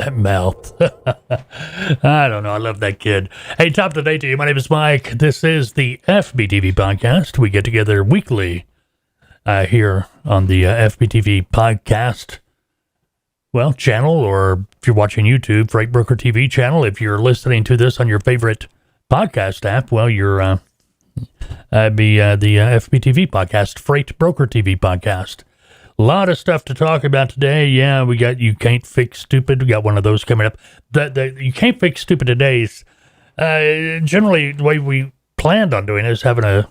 that mouth. I don't know. I love that kid. Hey, top of the day to you. My name is Mike. This is the FBTV Podcast. We get together weekly here on the FBTV Podcast channel, or if you're watching YouTube, Freight Broker TV channel. If you're listening to this on your favorite podcast app, you're the FBTV Podcast, Freight Broker TV Podcast. A lot of stuff to talk about today. Yeah, we got You Can't Fix Stupid. We got one of those coming up. The You Can't Fix Stupid today's generally the way we planned on doing is having a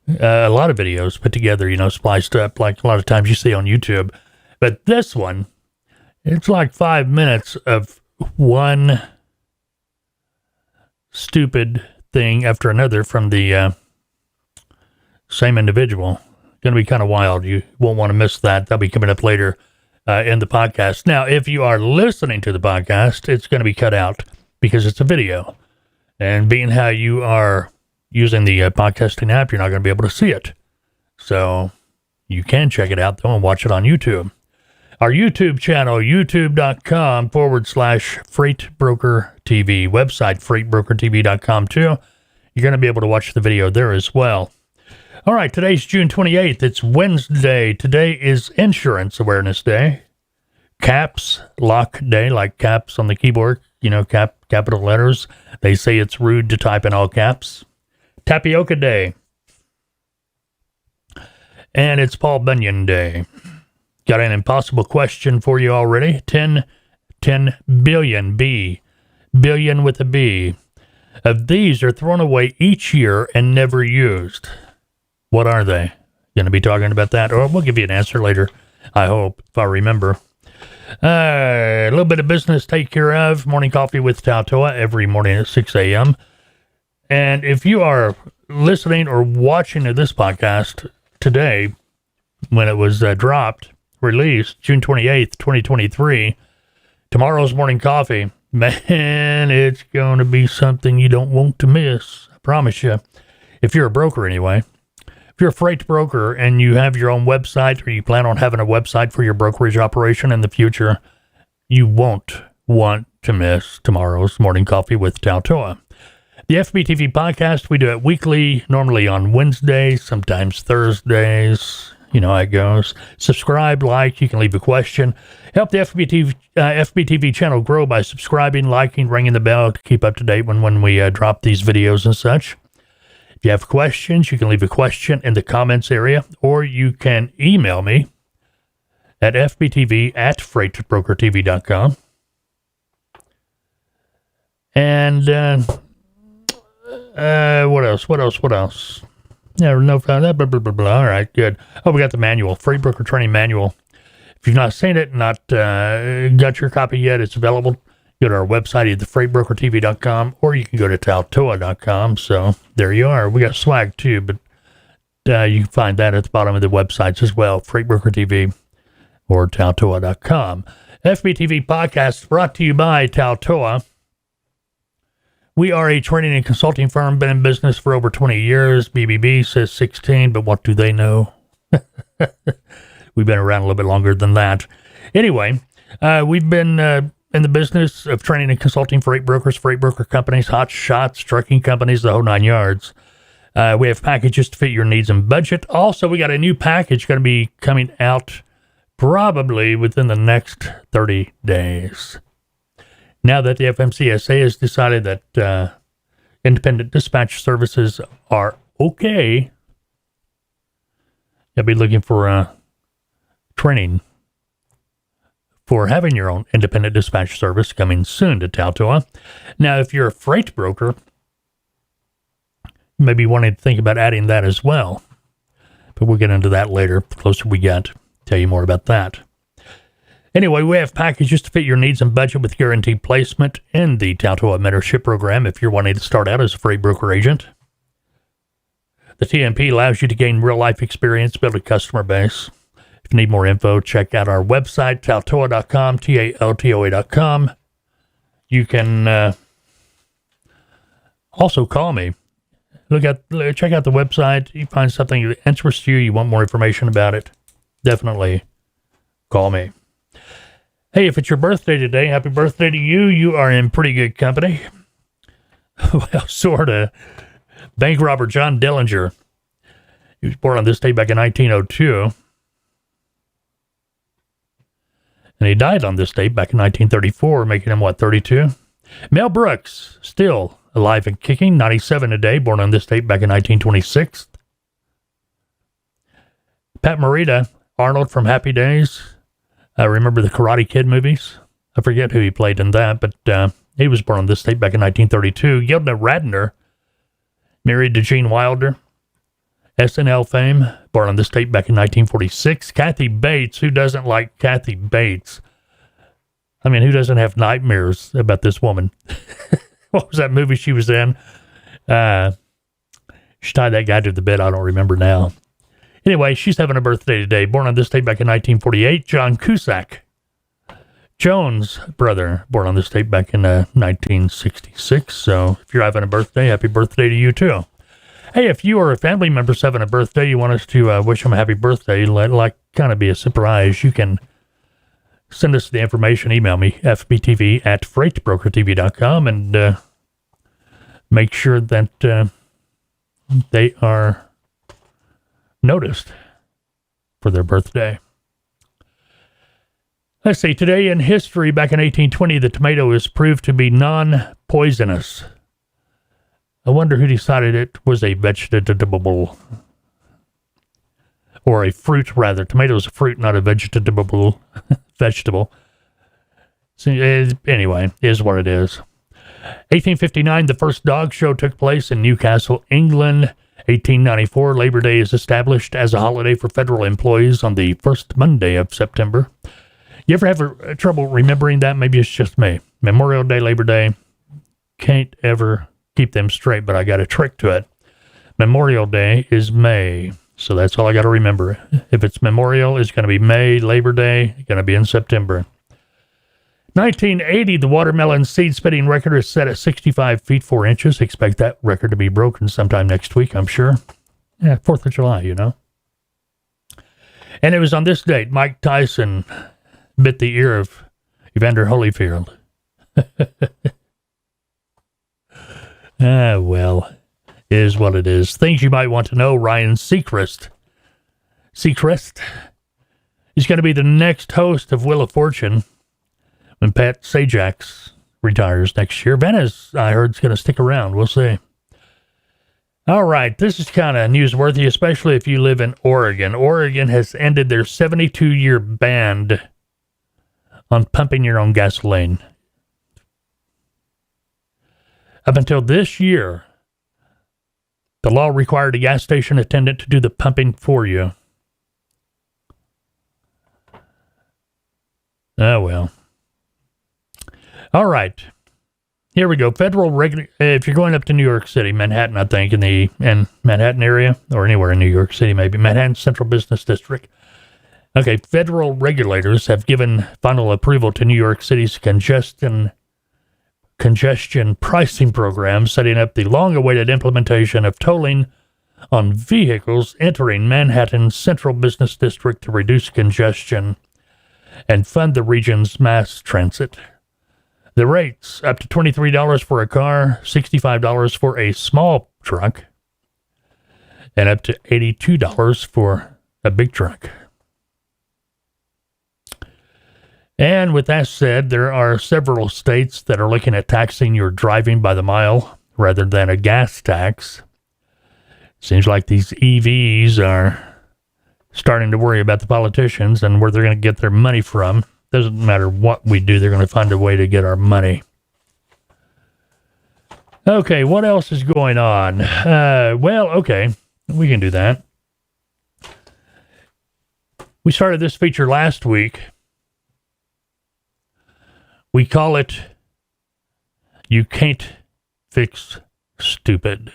lot of videos put together, spliced up like a lot of times you see on YouTube. But this one, it's like 5 minutes of one stupid thing after another from the same individual. Going to be kind of wild. You won't want to miss that. That'll be coming up later in the podcast. Now, if you are listening to the podcast, it's going to be cut out because it's a video. And being how you are using the podcasting app, you're not going to be able to see it. So you can check it out, though, and watch it on YouTube. Our YouTube channel, youtube.com/Freight Broker TV. Website, freightbrokertv.com, too. You're going to be able to watch the video there as well. All right, today's June 28th. It's Wednesday. Today is Insurance Awareness Day. Caps Lock Day, like caps on the keyboard, capital letters. They say it's rude to type in all caps. Tapioca Day. And it's Paul Bunyan Day. Got an impossible question for you already. 10 billion, billion with a B. Of these are thrown away each year and never used. What are they? Going to be talking about that, or we'll give you an answer later, I hope, if I remember. A little bit of business to take care of. Morning coffee with Tautoa every morning at 6 a.m. And if you are listening or watching this podcast today, when it was released, June 28th, 2023, tomorrow's morning coffee, man, it's going to be something you don't want to miss. I promise you. If you're a broker anyway. If you're a freight broker and you have your own website, or you plan on having a website for your brokerage operation in the future, you won't want to miss tomorrow's morning coffee with Tautoa. The FBTV podcast, we do it weekly, normally on Wednesdays, sometimes Thursdays. You know how it goes. Subscribe, like, you can leave a question. Help the FBTV channel grow by subscribing, liking, ringing the bell to keep up to date when we drop these videos and such. If you have questions, you can leave a question in the comments area, or you can email me at fbtv@freightbrokertv.com. And what else? Yeah, no, blah, blah, blah, blah. All right, good. Oh, we got the manual, Freight Broker Training Manual. If you've not seen it, not got your copy yet, it's available. Go to our website, either freightbrokertv.com, or you can go to tautoa.com. So there you are. We got swag too, but you can find that at the bottom of the websites as well, Freight Broker TV or tautoa.com. FBTV Podcast brought to you by Tautoa. We are a training and consulting firm, been in business for over 20 years. BBB says 16, but what do they know? We've been around a little bit longer than that. Anyway, we've been in the business of training and consulting freight brokers, freight broker companies, hot shots, trucking companies, the whole 9 yards. We have packages to fit your needs and budget. Also, we got a new package going to be coming out probably within the next 30 days. Now that the FMCSA has decided that independent dispatch services are okay, you'll be looking for training for having your own independent dispatch service coming soon to Tautoa. Now, if you're a freight broker, you may be wanting to think about adding that as well. But we'll get into that later. The closer we get, tell you more about that. Anyway, we have packages to fit your needs and budget with guaranteed placement in the Tautoa Mentorship Program if you're wanting to start out as a freight broker agent. The TMP allows you to gain real-life experience, build a customer base. If you need more info, check out our website, tautoa.com, TALTOA.com. You can also call me. Check out the website. You find something that interests you, you want more information about it, definitely call me. Hey, if it's your birthday today, happy birthday to you. You are in pretty good company. Well, sort of. Bank robber John Dillinger. He was born on this day back in 1902. And he died on this date back in 1934, making him, 32? Mel Brooks, still alive and kicking, 97 today, born on this date back in 1926. Pat Morita, Arnold from Happy Days. I remember the Karate Kid movies. I forget who he played in that, but he was born on this date back in 1932. Gilda Radner, married to Gene Wilder. SNL fame, born on this date back in 1946. Kathy Bates, who doesn't like Kathy Bates? I mean, who doesn't have nightmares about this woman? What was that movie she was in? She tied that guy to the bed. I don't remember now. Anyway, she's having a birthday today. Born on this date back in 1948. John Cusack, Jones' brother, born on this date back in 1966. So if you're having a birthday, happy birthday to you too. Hey, if you or a family member's having a birthday, you want us to wish them a happy birthday, like kind of be a surprise, you can send us the information. Email me, fbtv@freightbrokertv.com, and make sure that they are noticed for their birthday. Let's see, today in history, back in 1820, the tomato is proved to be non-poisonous. I wonder who decided it was a vegetable, or a fruit, rather. Tomato is a fruit, not a vegetable. So, anyway, is what it is. 1859, the first dog show took place in Newcastle, England. 1894, Labor Day is established as a holiday for federal employees on the first Monday of September. You ever have trouble remembering that? Maybe it's just me. Memorial Day, Labor Day, can't ever keep them straight, but I got a trick to it. Memorial Day is May, so that's all I got to remember. If it's Memorial, it's going to be May. Labor Day, going to be in September. 1980, the watermelon seed spitting record is set at 65 feet 4 inches. Expect that record to be broken sometime next week, I'm sure. Yeah, 4th of July, you know. And it was on this date Mike Tyson bit the ear of Evander Holyfield. Well, is what it is. Things you might want to know. Ryan Seacrest is going to be the next host of Wheel of Fortune when Pat Sajak retires next year. Venice, I heard, is going to stick around. We'll see. All right, this is kind of newsworthy, especially if you live in Oregon. Oregon has ended their 72-year ban on pumping your own gasoline. Up until this year, the law required a gas station attendant to do the pumping for you. Oh, well. All right. Here we go. If you're going up to New York City, Manhattan, I think, in the Manhattan area, or anywhere in New York City, maybe, Manhattan Central Business District. Okay, federal regulators have given final approval to New York City's congestion pricing program, setting up the long-awaited implementation of tolling on vehicles entering Manhattan Central Business District to reduce congestion and fund the region's mass transit. The rates, up to $23 for a car, $65 for a small truck, and up to $82 for a big truck. And with that said, there are several states that are looking at taxing your driving by the mile rather than a gas tax. Seems like these EVs are starting to worry about the politicians and where they're going to get their money from. Doesn't matter what we do, they're going to find a way to get our money. Okay, what else is going on? Okay, we can do that. We started this feature last week. We call it You Can't Fix Stupid.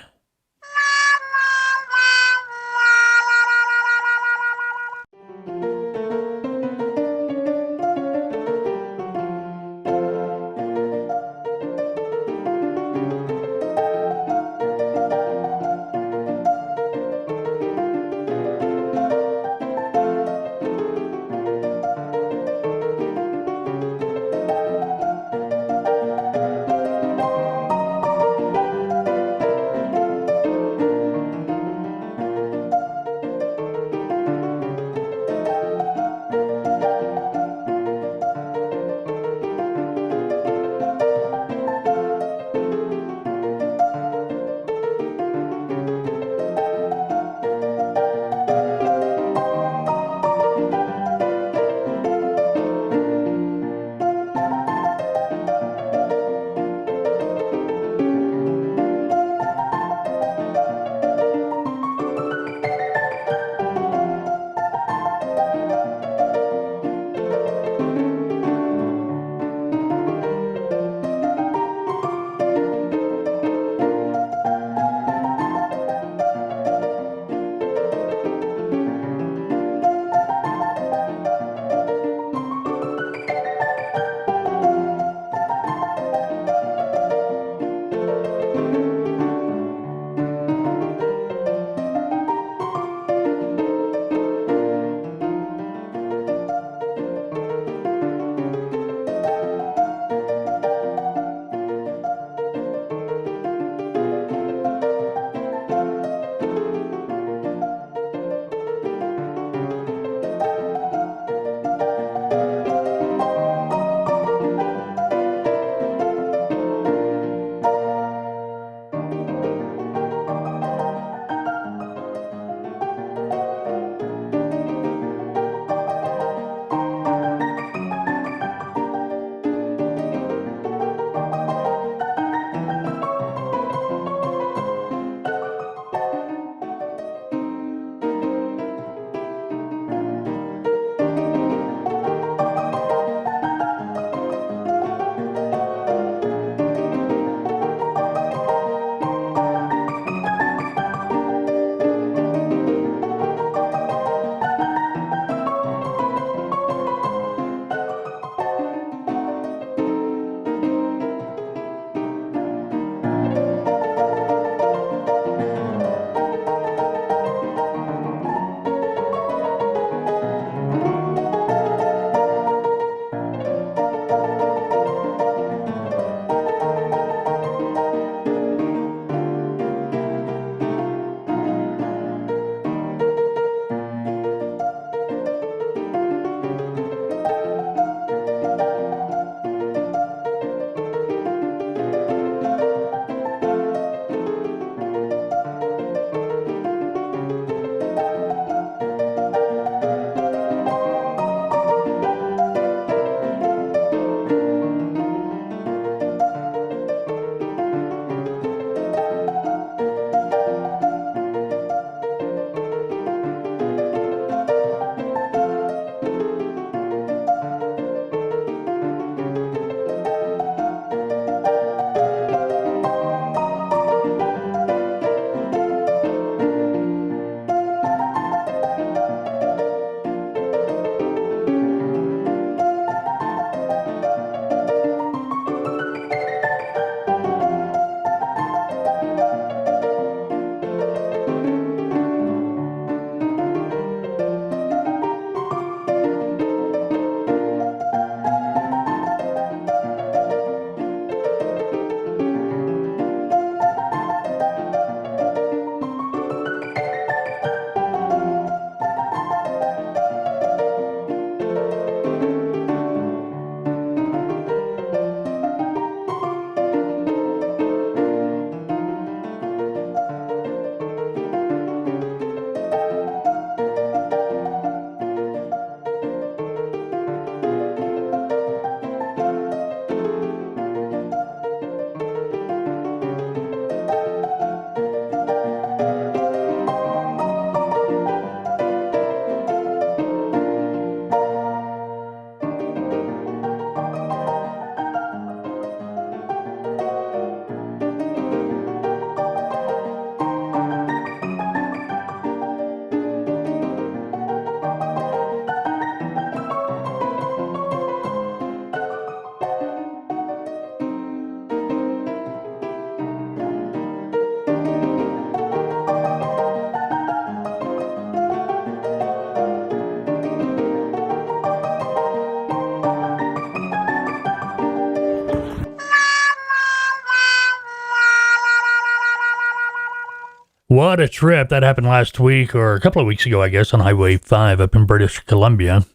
What a trip. That happened last week or a couple of weeks ago, I guess, on Highway 5 up in British Columbia.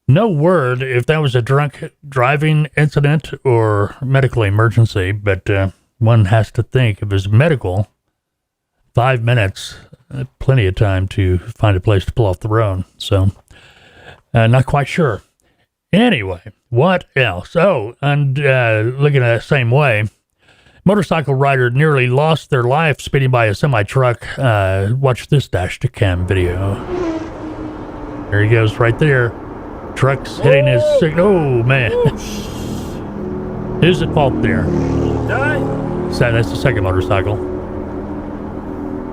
No word if that was a drunk driving incident or medical emergency, but one has to think if it was medical, 5 minutes, plenty of time to find a place to pull off the road. So, not quite sure. Anyway, what else? Oh, and looking at it the same way, motorcycle rider nearly lost their life speeding by a semi-truck. Watch this dash to cam video. There he goes right there. Truck's hitting his signal. Oh, man. Who's at fault there? That's the second motorcycle.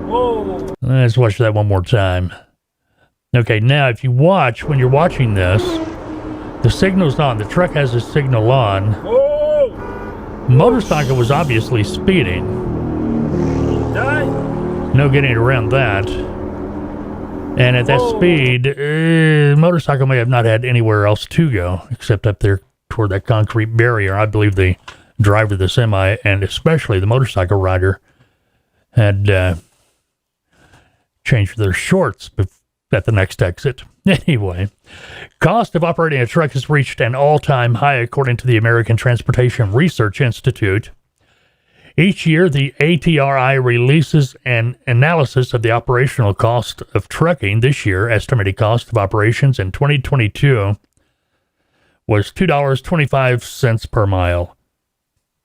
Whoa. Let's watch that one more time. Okay, now if you watch, when you're watching this, the signal's on. The truck has the signal on. Whoa. Motorcycle was obviously speeding. No getting around that. And at that speed, motorcycle may have not had anywhere else to go except up there toward that concrete barrier. I believe the driver of the semi and especially the motorcycle rider had changed their shorts at the next exit. Anyway, cost of operating a truck has reached an all-time high according to the American Transportation Research Institute. Each year, the ATRI releases an analysis of the operational cost of trucking. This year, estimated cost of operations in 2022 was $2.25 per mile.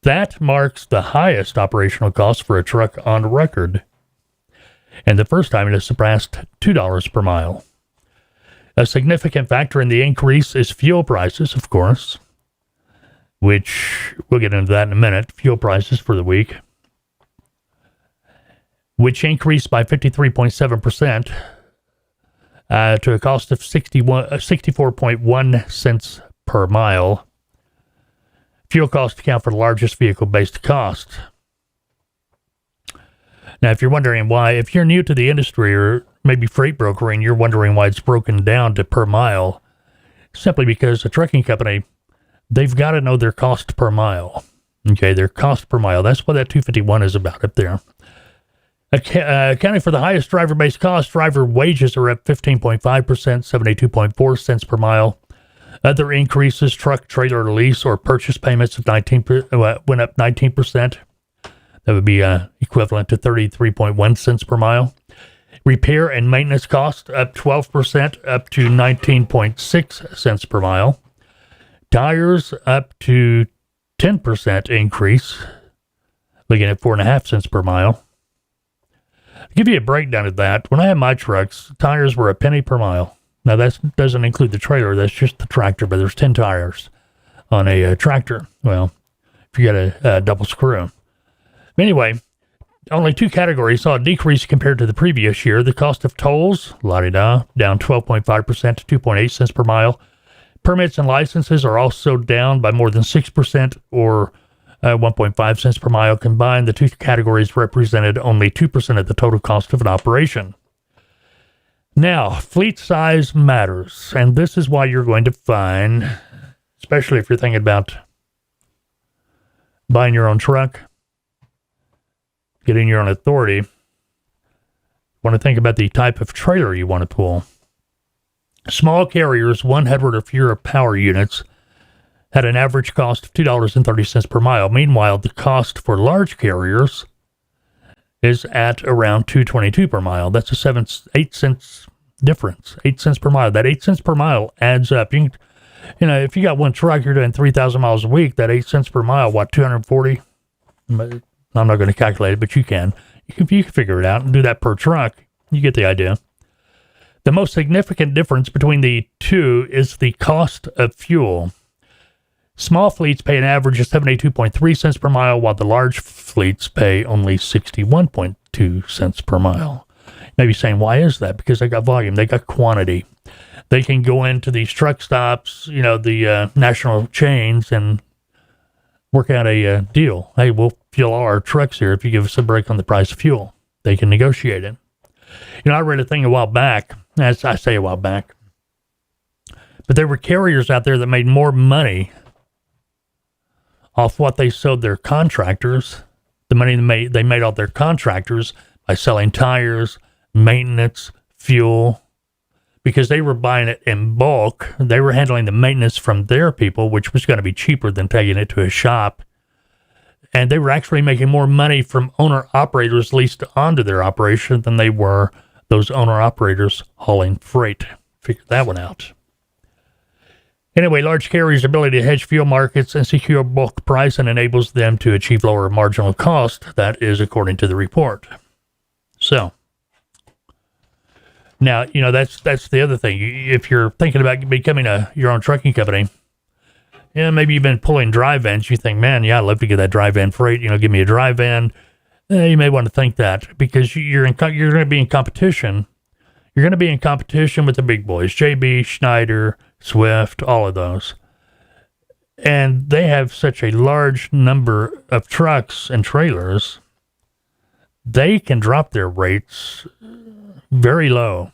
That marks the highest operational cost for a truck on record, and the first time it has surpassed $2 per mile. A significant factor in the increase is fuel prices, of course, which we'll get into that in a minute. Fuel prices for the week, which increased by 53.7% to a cost of 64.1 cents per mile. Fuel costs account for the largest vehicle-based cost. Now, if you're wondering why, if you're new to the industry or maybe freight brokering, you're wondering why it's broken down to per mile, simply because a trucking company, they've got to know their cost per mile. Okay, their cost per mile. That's what that 251 is about up there. Accounting for the highest driver-based cost, driver wages are up 15.5%, 72.4 cents per mile. Other increases, truck, trailer lease, or purchase payments of went up 19%. That would be equivalent to 33.1 cents per mile. Repair and maintenance cost up 12%, up to 19.6 cents per mile. Tires up to 10% increase, looking at 4.5 cents per mile. To give you a breakdown of that, when I had my trucks, tires were a penny per mile. Now that doesn't include the trailer, that's just the tractor, but there's 10 tires on a tractor. Well, if you got a double screw. Anyway, only two categories saw a decrease compared to the previous year. The cost of tolls, la-di-da, down 12.5% to 2.8 cents per mile. Permits and licenses are also down by more than 6% or 1.5 cents per mile. Combined, the two categories represented only 2% of the total cost of an operation. Now, fleet size matters, and this is why you're going to find, especially if you're thinking about buying your own truck, getting your own authority, you want to think about the type of trailer you want to pull. Small carriers, 100 or fewer power units, had an average cost of $2.30 per mile. Meanwhile, the cost for large carriers is at around $2.22 per mile. That's a 8 cents difference. 8 cents per mile. That 8 cents per mile adds up. You know, if you got one truck, you're doing 3,000 miles a week. That 8 cents per mile, what, 240? I'm not going to calculate it, but you can. You can figure it out and do that per truck. You get the idea. The most significant difference between the two is the cost of fuel. Small fleets pay an average of 72.3 cents per mile, while the large fleets pay only 61.2 cents per mile. Maybe saying, why is that? Because they got volume, they got quantity. They can go into these truck stops, you know, the national chains, and work out a deal. Hey, we'll fuel all our trucks here if you give us a break on the price of fuel. They can negotiate it. You know, I read a thing a while back, as I say a while back, but there were carriers out there that made more money off what they sold their contractors, the money they made off their contractors, by selling tires, maintenance, fuel, because they were buying it in bulk. They were handling the maintenance from their people, which was going to be cheaper than taking it to a shop. And they were actually making more money from owner-operators leased onto their operation than they were those owner-operators hauling freight. Figure that one out. Anyway, large carriers' ability to hedge fuel markets and secure bulk pricing enables them to achieve lower marginal cost. That is according to the report. So, now, that's the other thing. If you're thinking about becoming your own trucking company, maybe you've been pulling dry vans. You think, man, I'd love to get that dry van freight. Give me a dry van. You may want to think that because you're going to be in competition. You're going to be in competition with the big boys, JB, Schneider, Swift, all of those. And they have such a large number of trucks and trailers, they can drop their rates very low,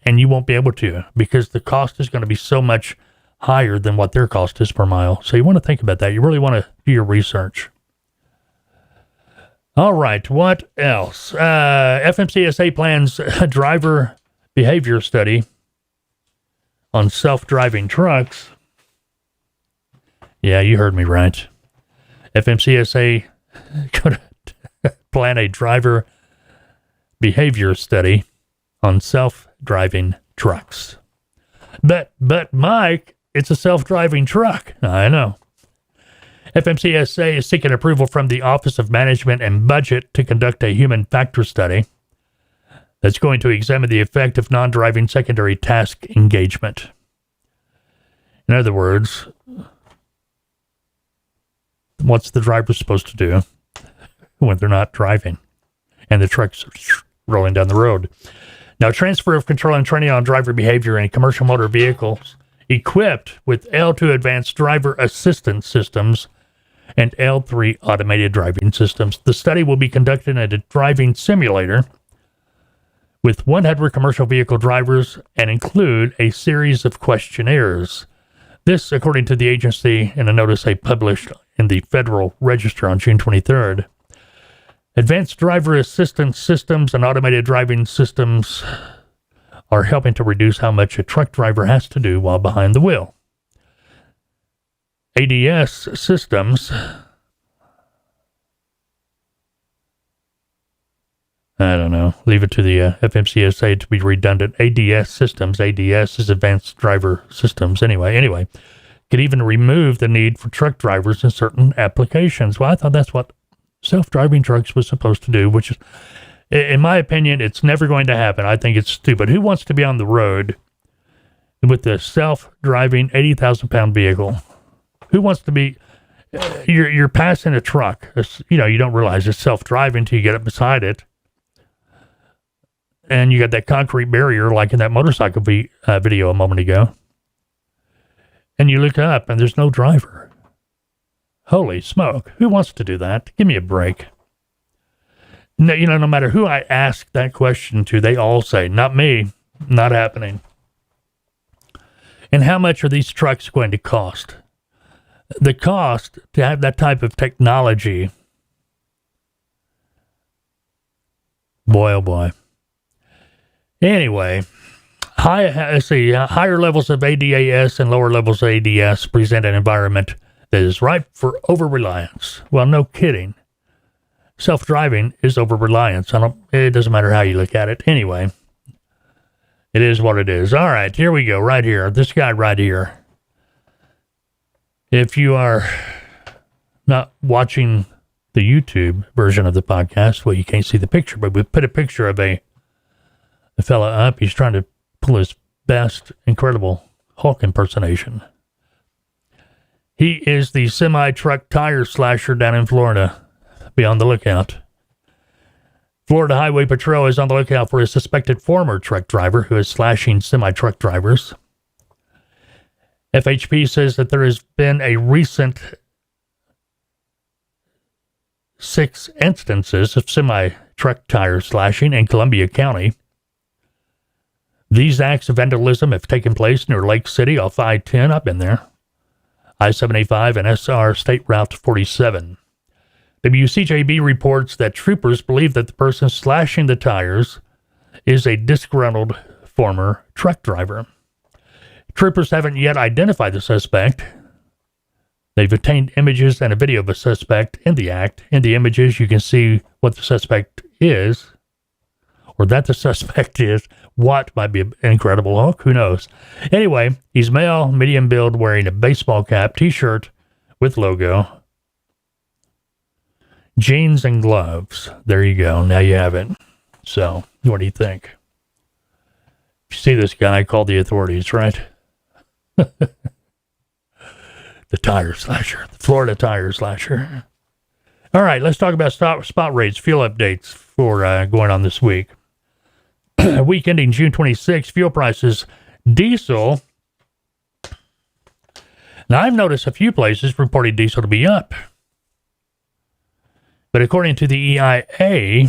and you won't be able to because the cost is going to be so much higher than what their cost is per mile. So you want to think about that. You really want to do your research. All right, what else? FMCSA plans a driver behavior study on self-driving trucks. Yeah, you heard me right. FMCSA could plan a driver behavior study on self-driving trucks. But Mike, it's a self-driving truck. I know. FMCSA is seeking approval from the Office of Management and Budget to conduct a human factor study that's going to examine the effect of non-driving secondary task engagement. In other words, what's the driver supposed to do when they're not driving and the truck's rolling down the road? Now, transfer of control and training on driver behavior in commercial motor vehicles equipped with L2 advanced driver assistance systems and L3 automated driving systems. The study will be conducted in a driving simulator with 100 commercial vehicle drivers and include a series of questionnaires. This, according to the agency in a notice they published in the Federal Register on June 23rd. Advanced driver assistance systems and automated driving systems are helping to reduce how much a truck driver has to do while behind the wheel. ADS systems, I don't know, leave it to the FMCSA to be redundant. ADS systems, ADS is advanced driver systems anyway, could even remove the need for truck drivers in certain applications. Well, I thought that's what self-driving trucks was supposed to do, which is, in my opinion, it's never going to happen. I think it's stupid. Who wants to be on the road with a self-driving 80,000-pound vehicle? Who wants to be, you're passing a truck. You don't realize it's self-driving until you get up beside it. And you got that concrete barrier like in that motorcycle video a moment ago. And you look up and there's no driver. Holy smoke. Who wants to do that? Give me a break. No, no matter who I ask that question to, they all say, not me, not happening. And how much are these trucks going to cost? The cost to have that type of technology, boy, oh boy. Anyway, higher levels of ADAS and lower levels of ADS present an environment that is ripe for over-reliance. Well, no kidding. Self-driving is over-reliance. It doesn't matter how you look at it. Anyway, it is what it is. All right, here we go, right here. This guy right here. If you are not watching the YouTube version of the podcast, well, you can't see the picture, but we put a picture of a fella up. He's trying to pull his best, incredible Hulk impersonation. He is the semi-truck tire slasher down in Florida. Be on the lookout. Florida Highway Patrol is on the lookout for a suspected former truck driver who is slashing semi-truck drivers. FHP says that there has been a recent 6 instances of semi-truck tire slashing in Columbia County. These acts of vandalism have taken place near Lake City off I-10. I've been there. I-75 and SR State Route 47. WCJB reports that troopers believe that the person slashing the tires is a disgruntled former truck driver. Troopers haven't yet identified the suspect. They've obtained images and a video of a suspect in the act. In the images, you can see what the suspect is, or that the suspect is. What might be an incredible hook? Who knows? Anyway, he's male, medium build, wearing a baseball cap, t-shirt with logo, jeans and gloves. There you go. Now you have it. So, what do you think? You see this guy, call the authorities, right? The tire slasher, the Florida tire slasher. All right, let's talk about spot rates, fuel updates for going on this week. Week ending June 26, fuel prices, diesel. Now, I've noticed a few places reporting diesel to be up. But according to the EIA,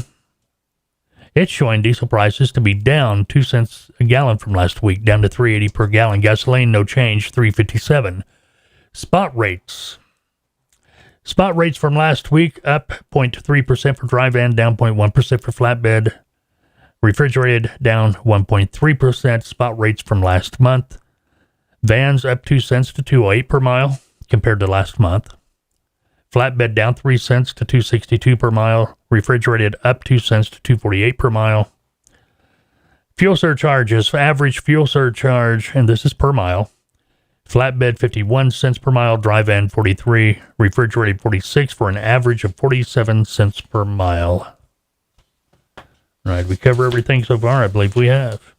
it's showing diesel prices to be down 2 cents a gallon from last week, down to $3.80 per gallon. Gasoline, no change, $3.57. Spot rates. Spot rates from last week, up 0.3% for dry van, down 0.1% for flatbed. Refrigerated, down 1.3%. Spot rates from last month. Vans up 2 cents to $2.08 per mile compared to last month. Flatbed down 3 cents to $2.62 per mile. Refrigerated up 2 cents to $2.48 per mile. Fuel surcharges, average fuel surcharge, and this is per mile. Flatbed 51 cents per mile, dry van 43, refrigerated 46 for an average of 47 cents per mile. All right, we cover everything so far. I believe we have.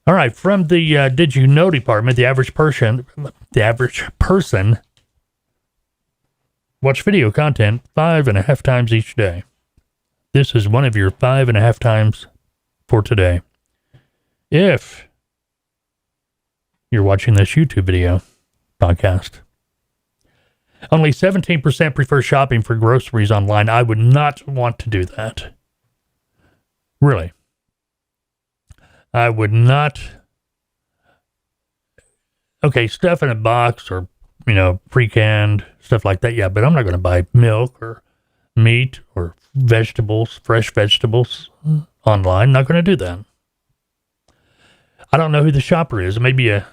All right, from the Did You Know department, the average person watch video content 5.5 times each day. This is one of your 5.5 times for today. If you're watching this YouTube video podcast. Only 17% prefer shopping for groceries online. I would not want to do that. Really. I would not. Okay, stuff in a box or, pre-canned, stuff like that. Yeah, but I'm not going to buy milk or meat or vegetables, fresh vegetables online. Not going to do that. I don't know who the shopper is. It may be a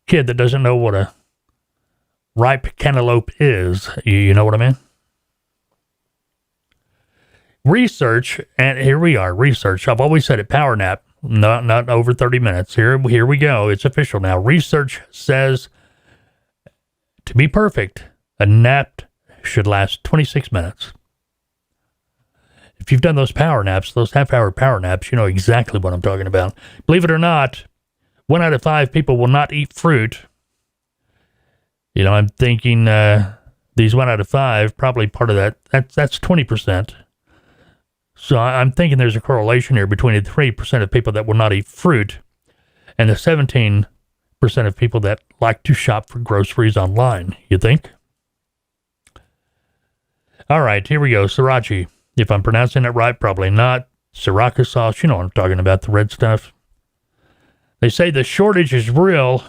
kid that doesn't know what a ripe cantaloupe is. You know what I mean? Research, and here we are, research. I've always said it, power nap, not over 30 minutes. Here we go. It's official now. Research says to be perfect, a nap should last 26 minutes. If you've done those power naps, those half-hour power naps, you know exactly what I'm talking about. Believe it or not, 1 out of 5 people will not eat fruit. I'm thinking these 1 out of 5, probably part of that's 20%. So I'm thinking there's a correlation here between the 3% of people that will not eat fruit and the 17% of people that like to shop for groceries online. You think? All right, here we go. Sriracha. If I'm pronouncing it right, probably not. Sriracha sauce, you know what I'm talking about, the red stuff. They say the shortage is real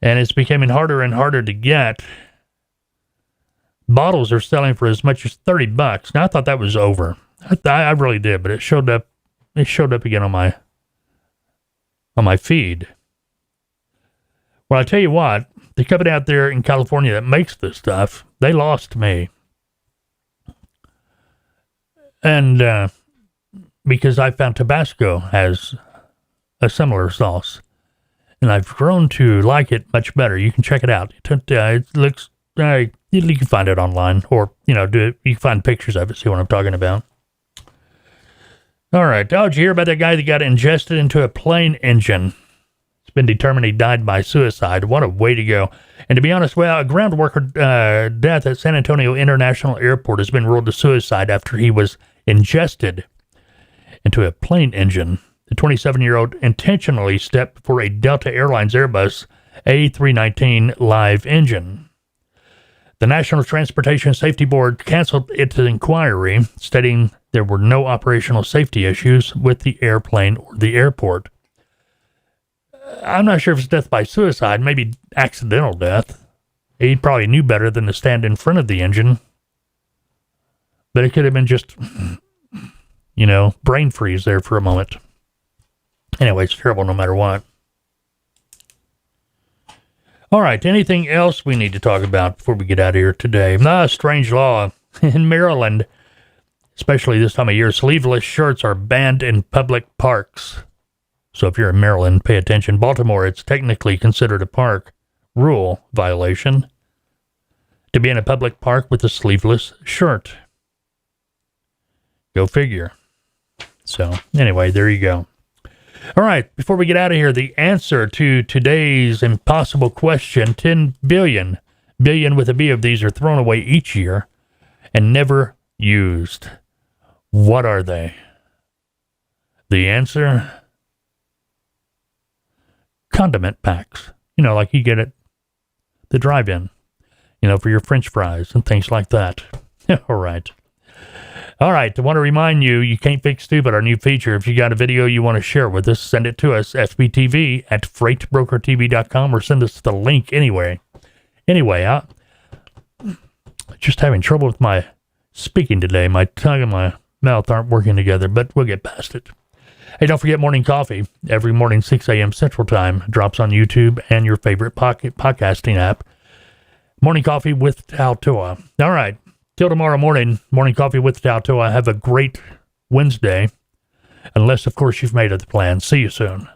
and it's becoming harder and harder to get. Bottles are selling for as much as $30. Now, I thought that was over. I really did, but it showed up again on my feed. Well, I tell you what, the company out there in California that makes this stuff, they lost me. And because I found Tabasco has a similar sauce, and I've grown to like it much better. You can check it out. It looks, you can find it online, or you can find pictures of it. See what I'm talking about? All right. Oh, did you hear about that guy that got ingested into a plane engine? It's been determined he died by suicide. What a way to go! And to be honest, well, a ground worker death at San Antonio International Airport has been ruled a suicide after he was ingested into a plane engine. The 27-year-old intentionally stepped for a Delta Airlines Airbus A319 live engine. The National Transportation Safety Board canceled its inquiry, stating there were no operational safety issues with the airplane or the airport. I'm not sure if it's death by suicide, maybe accidental death. He probably knew better than to stand in front of the engine But it could have been just, brain freeze there for a moment. Anyway, it's terrible no matter what. All right, anything else we need to talk about before we get out of here today? Strange law in Maryland, especially this time of year, sleeveless shirts are banned in public parks. So if you're in Maryland, pay attention. Baltimore, it's technically considered a park rule violation to be in a public park with a sleeveless shirt. Go figure. So anyway, there you go. All right, before we get out of here, the answer to today's impossible question, 10 billion with a B of these are thrown away each year and never used. What are they? The answer? Condiment packs. Like you get at the drive-in, for your French fries and things like that. All right. I want to remind you, You Can't Fix Stupid, our new feature. If you got a video you want to share with us, send it to us, FBTV@freightbrokertv.com, or send us the link anyway. Anyway, I'm just having trouble with my speaking today. My tongue and my mouth aren't working together, but we'll get past it. Hey, don't forget Morning Coffee. Every morning, 6 a.m. Central Time. Drops on YouTube and your favorite podcasting app. Morning Coffee with Tautoa. All right. Till tomorrow morning, Morning Coffee with Tautoa. Have a great Wednesday. Unless, of course, you've made other plans. See you soon.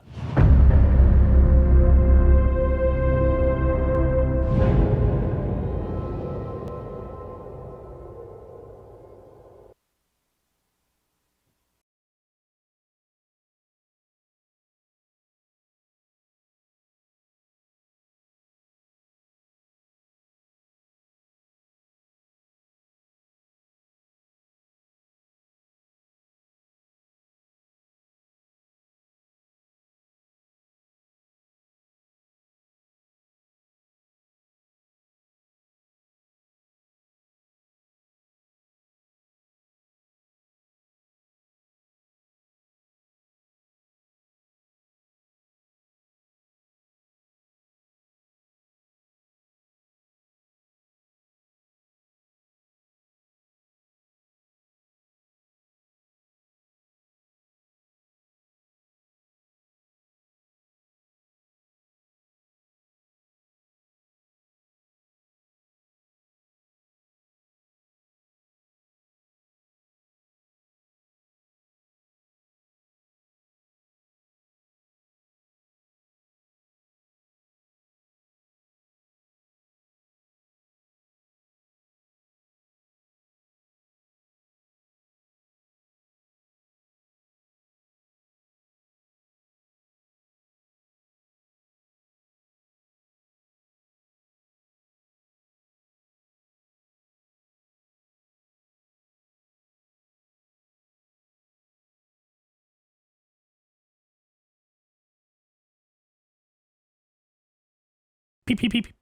Peep, peep, peep.